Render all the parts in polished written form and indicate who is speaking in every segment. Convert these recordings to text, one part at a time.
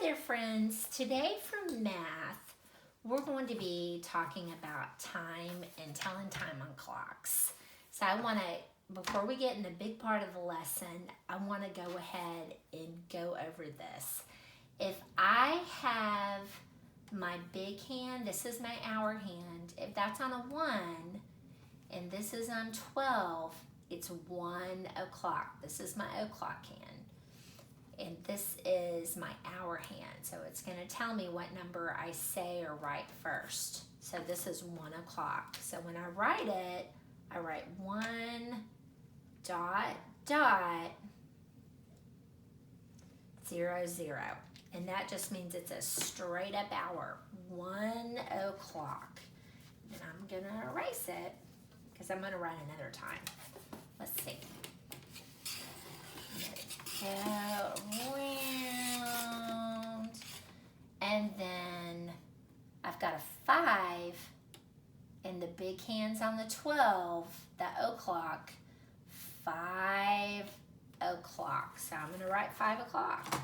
Speaker 1: there, friends. Today for math, we're going to be talking about time and telling time on clocks. So I want to, before we get in the big part of the lesson, I want to go ahead and go over this. If I have my big hand, this is my hour hand. If that's on a 1 and this is on 12, it's 1 o'clock. This is my o'clock hand. And this is my hour hand. So it's going to tell me what number I say or write first. So this is 1 o'clock. So when I write it, I write 1 dot dot 0 0. And that just means it's a straight up hour. 1 o'clock. And I'm going to erase it because I'm going to write another time. Let's see. Go around, and then I've got a 5, and the big hand's on the 12, the o'clock, 5 o'clock. So I'm going to write 5 o'clock.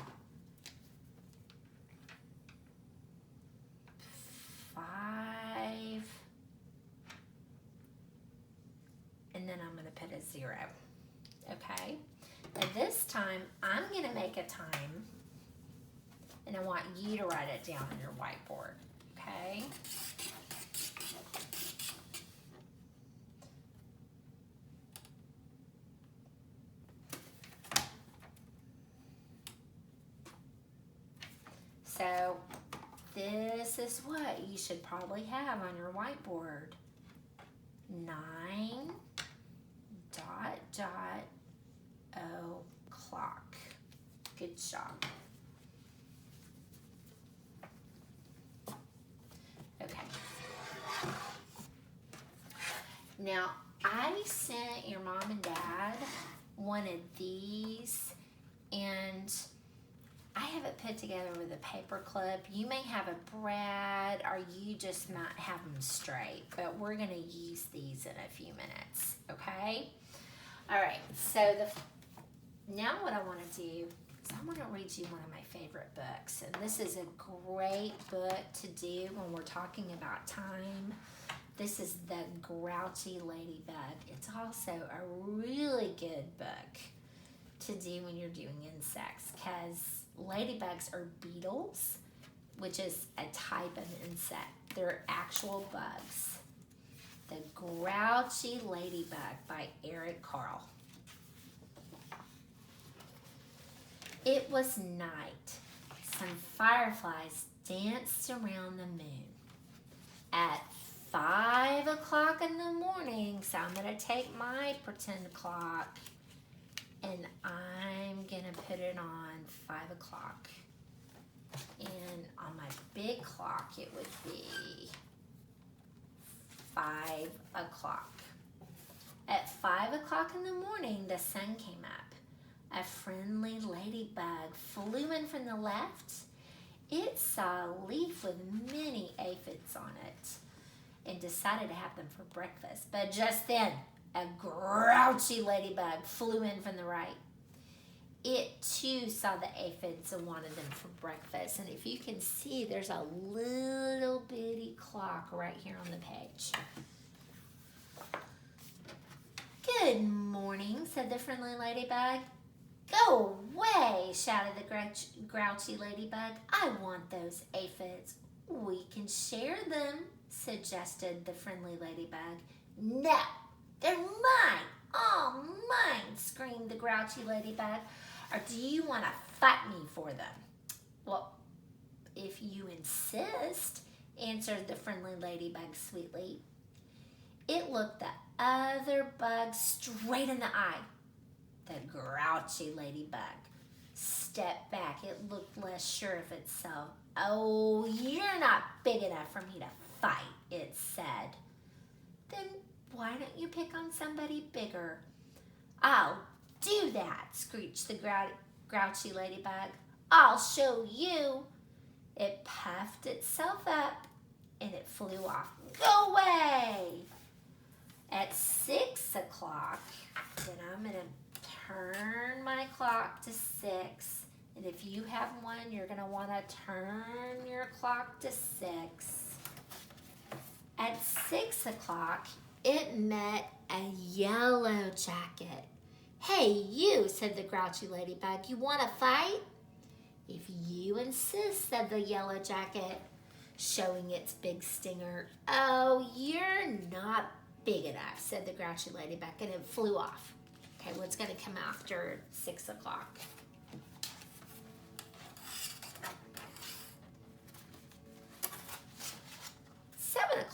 Speaker 1: 5, and then I'm going to put a 0. Okay? And this time, I'm going to make a time, and I want you to write it down on your whiteboard, okay? So, this is what you should probably have on your whiteboard. 9 dot dot o'clock. Good job. Okay. Now, I sent your mom and dad one of these, and I have it put together with a paper clip. You may have a brad, or you just might have them straight, but we're going to use these in a few minutes, okay? All right, so now what I want to do is I want to read you one of my favorite books. And this is a great book to do when we're talking about time. This is The Grouchy Ladybug. It's also a really good book to do when you're doing insects, because ladybugs are beetles, which is a type of insect. They're actual bugs. The Grouchy Ladybug by Eric Carle. It was night. Some fireflies danced around the moon. At 5 o'clock in the morning, so I'm going to take my pretend clock and I'm going to put it on 5 o'clock. And on my big clock, it would be 5 o'clock. At 5 o'clock in the morning, the sun came up. A friendly ladybug flew in from the left. It saw a leaf with many aphids on it and decided to have them for breakfast. But just then, a grouchy ladybug flew in from the right. It too saw the aphids and wanted them for breakfast. And if you can see, there's a little bitty clock right here on the page. Good morning, said the friendly ladybug. Go away, shouted the grouchy ladybug. I want those aphids. We can share them, suggested the friendly ladybug. No, they're mine, all mine, screamed the grouchy ladybug. Or do you want to fight me for them? Well, if you insist, answered the friendly ladybug sweetly. It looked the other bug straight in the eye. The grouchy ladybug stepped back. It looked less sure of itself. Oh, you're not big enough for me to fight, it said. Then why don't you pick on somebody bigger? I'll do that, screeched the grouchy ladybug. I'll show you. It puffed itself up and it flew off. Go away! At 6 o'clock, then I'm going to turn my clock to 6 And if you have one, you're going to want to turn your clock to 6. At 6 o'clock, it met a yellow jacket. Hey, you, said the grouchy ladybug, you want to fight? If you insist, said the yellow jacket, showing its big stinger. Oh, you're not big enough, said the grouchy ladybug, and it flew off. Okay, what's going to come after 6 o'clock?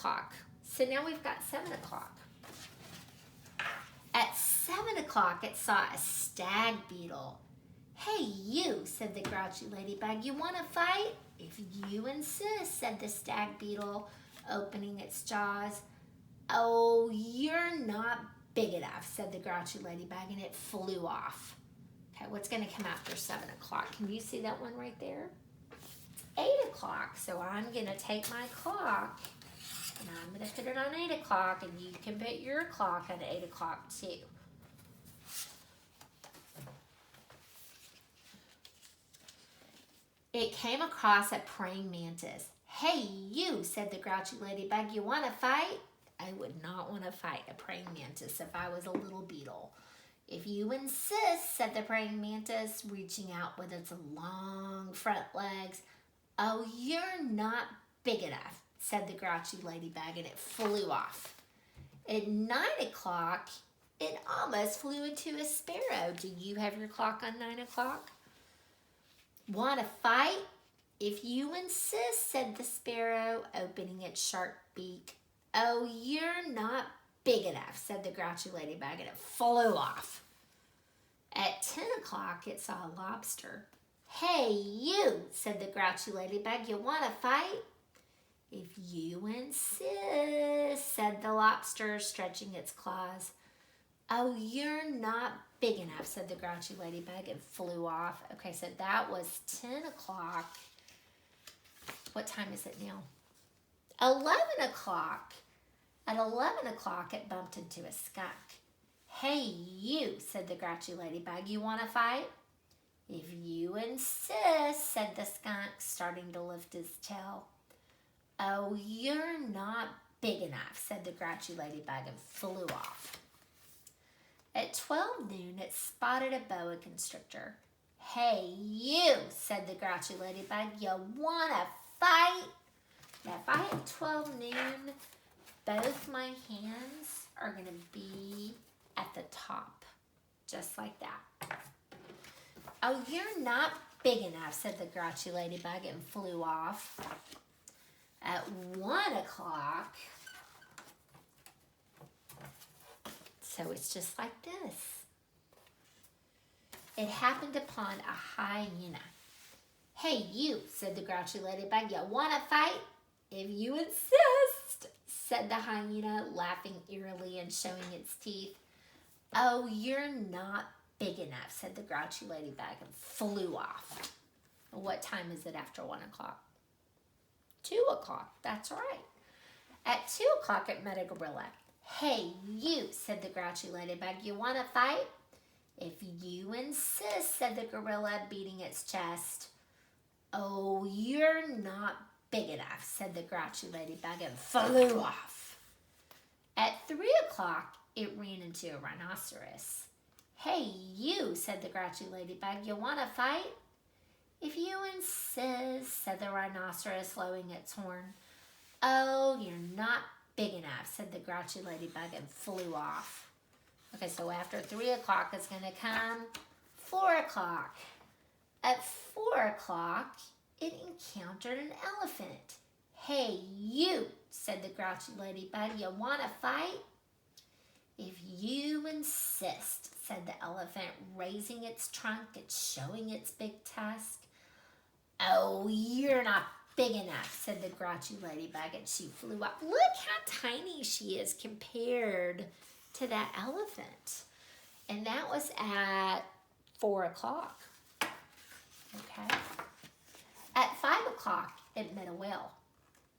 Speaker 1: O'clock. So now we've got 7 o'clock. At 7 o'clock, it saw a stag beetle. Hey, you, said the grouchy ladybug, you want to fight? If you insist, said the stag beetle, opening its jaws. Oh, you're not big enough, said the grouchy ladybug, and it flew off. Okay, what's going to come after 7 o'clock? Can you see that one right there? It's 8 o'clock, so I'm going to take my clock and I'm going to put it on 8 o'clock, and you can put your clock on 8 o'clock too. It came across a praying mantis. Hey, you, said the grouchy ladybug, you want to fight? I would not want to fight a praying mantis if I was a little beetle. If you insist, said the praying mantis, reaching out with its long front legs. Oh, you're not big enough, said the grouchy ladybug, and it flew off. At 9 o'clock, it almost flew into a sparrow. Do you have your clock on 9 o'clock? Want to fight? If you insist, said the sparrow, opening its sharp beak. Oh, you're not big enough, said the grouchy ladybug, and it flew off. At 10 o'clock, it saw a lobster. Hey, you, said the grouchy ladybug, you want to fight? If you insist, said the lobster, stretching its claws. Oh, you're not big enough, said the grouchy ladybug, and flew off. Okay, so that was 10 o'clock. What time is it now? 11 o'clock. At 11 o'clock, it bumped into a skunk. Hey, you, said the grouchy ladybug, you want to fight? If you insist, said the skunk, starting to lift his tail. Oh, you're not big enough, said the grouchy ladybug, and flew off. At 12 noon, it spotted a boa constrictor. Hey, you, said the grouchy ladybug, you want to fight? Now, if I have 12 noon, both my hands are going to be at the top, just like that. Oh, you're not big enough, said the grouchy ladybug, and flew off. At 1 o'clock, so it's just like this. It happened upon a hyena. Hey, you, said the grouchy ladybug, you want to fight? If you insist, said the hyena, laughing eerily and showing its teeth. Oh, you're not big enough, said the grouchy ladybug, and flew off. What time is it after 1 o'clock? 2 o'clock, that's right. At 2 o'clock, it met a gorilla. Hey, you, said the grouchy ladybug, you want to fight? If you insist, said the gorilla, beating its chest. Oh, you're not big enough, said the grouchy ladybug, and flew off. At 3 o'clock, it ran into a rhinoceros. Hey, you, said the grouchy ladybug, you want to fight? If you insist, said the rhinoceros, lowering its horn. Oh, you're not big enough, said the grouchy ladybug, and flew off. Okay, so after 3 o'clock, it's going to come 4 o'clock. At 4 o'clock, it encountered an elephant. Hey, you, said the grouchy ladybug, you want to fight? If you insist, said the elephant, raising its trunk and showing its big tusk. Oh, you're not big enough, said the grouchy ladybug, and she flew up. Look how tiny she is compared to that elephant. And that was at 4 o'clock. Okay. At 5 o'clock, it met a whale.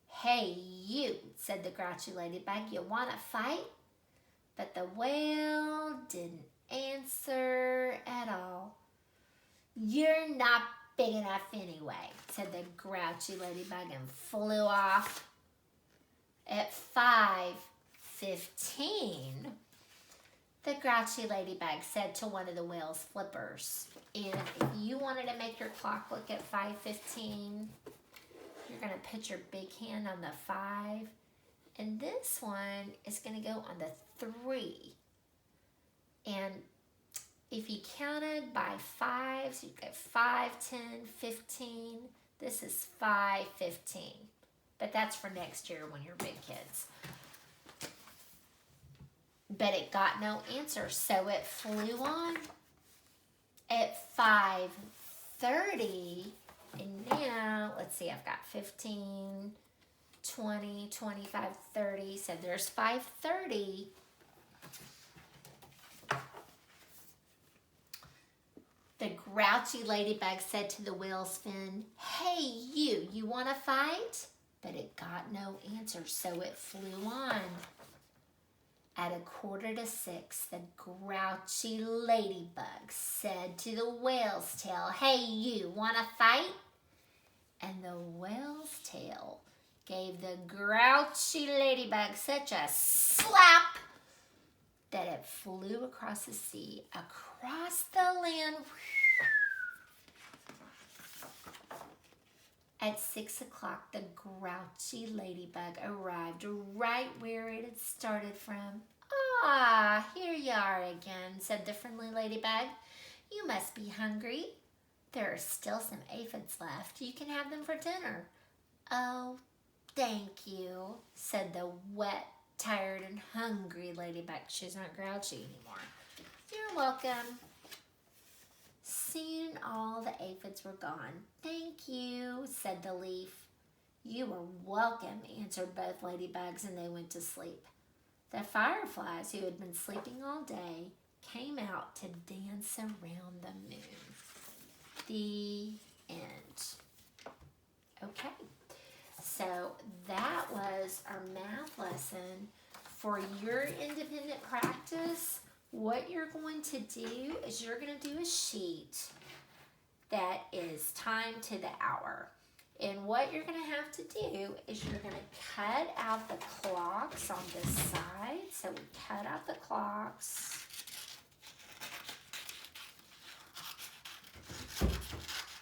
Speaker 1: Hey, you, said the grouchy ladybug, you want to fight? But the whale didn't answer at all. You're not big enough anyway, said the grouchy ladybug and flew off. At 5:15, the grouchy ladybug said to one of the whale's flippers, and if you wanted to make your clock look at 5:15, you're going to put your big hand on the 5, and this one is going to go on the 3. And if you counted by 5s, you get 5, 10, 15. This is 5:15. But that's for next year when you're big kids. But it got no answer, so it flew on. At 5:30, and now, let's see, I've got 15, 20, 25, 30. So there's 5:30. The grouchy ladybug said to the whale's fin, "Hey, you want to fight?" But it got no answer, so it flew on. At 5:45, the grouchy ladybug said to the whale's tail, "Hey, you want to fight?" And the whale's tail gave the grouchy ladybug such a slap that it flew across the sea, across the land. At 6 o'clock, the grouchy ladybug arrived right where it had started from. "Ah, here you are again," said the friendly ladybug. "You must be hungry. There are still some aphids left. You can have them for dinner." "Oh, thank you," said the wet, tired, and hungry ladybug. She's not grouchy anymore. "You're welcome." Soon all the aphids were gone. "Thank you," said the leaf. "You are welcome," answered both ladybugs, and they went to sleep. The fireflies, who had been sleeping all day, came out to dance around the moon. The end. Okay, so that was our math lesson. For your independent practice, what you're going to do is you're going to do a sheet that is time to the hour. And what you're going to have to do is you're going to cut out the clocks on this side. So we cut out the clocks.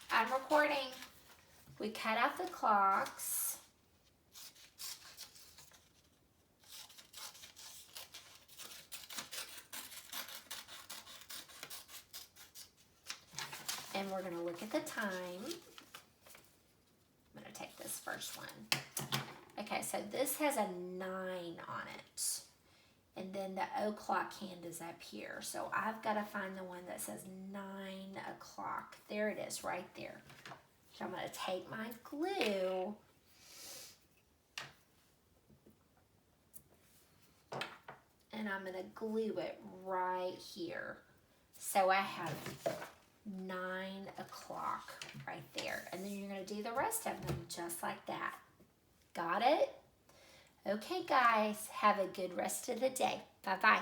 Speaker 1: I'm recording. We cut out the clocks. And we're going to look at the time. I'm going to take this first one. Okay, so this has a 9 on it. And then the o'clock hand is up here. So I've got to find the one that says 9 o'clock. There it is, right there. So I'm going to take my glue. And I'm going to glue it right here. So I have 9 o'clock right there. And then you're going to do the rest of them just like that. Got it? Okay, guys. Have a good rest of the day. Bye-bye.